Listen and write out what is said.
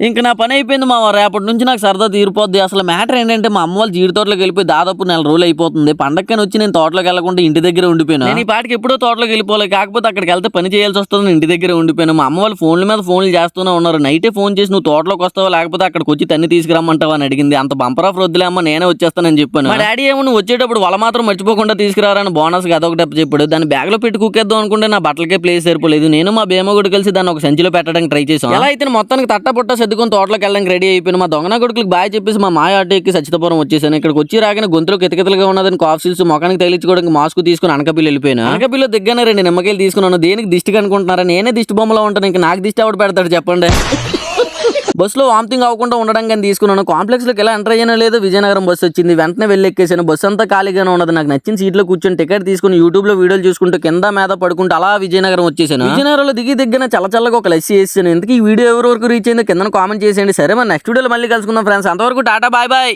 ఇంక నా పని అయిపోయింది మా రేపటి నుంచి నాకు సరదా తీరిపోద్ది. అసలు మ్యాటర్ ఏంటంటే మా అమ్మ వాళ్ళు జీడి తోటలోకి వెళ్ళిపోయి దాదాపు 4 రోజులు అయిపోతుంది. పండక్కని వచ్చి నేను తోటలోకి వెళ్ళకుండా ఇంటి దగ్గర ఉండిపోయాను. నేను ఈ పాటికి ఎప్పుడో తోటలోకి వెళ్ళిపోలేదు, కాకపోతే అక్కడికి వెళ్తే పని చేయాల్సి వస్తుంది, ఇంటి దగ్గర ఉండిపోయాను. మా అమ్మ వాళ్ళు ఫోన్ల మీద ఫోన్లు చేస్తూనే ఉన్నారు. నైటే ఫోన్ చేసి నువ్వు తోటలోకి వస్తావా లేకపోతే అక్కడికి వచ్చి తన్ని తీసుకురమ్మంటావా అని అడిగింది. అంత బంపర్ ఆఫర్ వద్దులే అమ్మ నేనే వచ్చేస్తానని చెప్పాను. మా డాడీ ఏమో నువ్వు వచ్చేటప్పుడు వాళ్ళ మాత్రం మర్చిపోకుండా తీసుకురారని బోనస్ అదొకటి చెప్పాడు. దాన్ని బ్యాగ్ లో పెట్టి కుక్కేద్దాం అనుకుంటే నా బట్టలకే ప్లేస్ సరిపోలేదు. నేను మా బేమగుడు కలిసి దాన్ని ఒక సంచిలో పెట్టడానికి ట్రై చేసాం. ఎలా అయితే మొత్తానికి తట్టపుట్ట సర్దుకొని తోటలోకి వెళ్ళడానికి రెడీ అయిపోయిన మా దొంగన కొడుకులకు బాయ్ చెప్పేసి మా మాయ ఆటో ఎక్కి సచ్చితపురం వచ్చేసాను. ఇక్కడికి వచ్చి రాగానే గొంతులో కితకితలుగా ఉన్నదని కాఫ్ సీల్స్ మొఖానికి తగిలించుకోవడానికి మాస్క్ తీసుకుని అనకపిల్లి వెళ్ళిపోయాను. అనకపిల్లి దిగ్గానే 2 నిమ్మకాయలు తీసుకున్నాను. దేనికి దిష్టికి అనుకుంటున్నారా? నేనే దిష్టి బొమ్మలో ఉంటాను, ఇంకా నాకు దిష్టి ఎవడు పెడతాడు చెప్పండి. బస్సులో వామిటింగ్ అవ్వకుండా ఉండడం కానీ తీసుకున్నాను. కాంప్లెక్స్ లోకి ఎలా ఎంటర్ అయ్యానో లేదు, విజయనగరం బస్సు వచ్చింది. వెంటనే వెళ్ళి ఎక్కేసాను. బస్సు అంతా ఖాళీగానే ఉన్నది. నాకు నచ్చిన సీట్లో కూర్చొని టికెట్ తీసుకుని యూట్యూబ్ లో వీడియోలు చూసుకుంటూ కింద మీద పడుకుంటూ అలా విజయనగరం వచ్చేసాను. విజయనగరంలో దిగ్గిన చల్లగా ఒక లస్సీ వేసాను. ఎందుకు ఈ వీడియో ఎవరి వరకు రీచ్ అయిందో కింద కామెంట్ చేసేయండి. సరే మరి నెక్స్ట్ వీడియోలో మళ్ళీ కలుసుకుందాం ఫ్రెండ్స్. అంతవరకు టాటా బాయ్ బాయ్.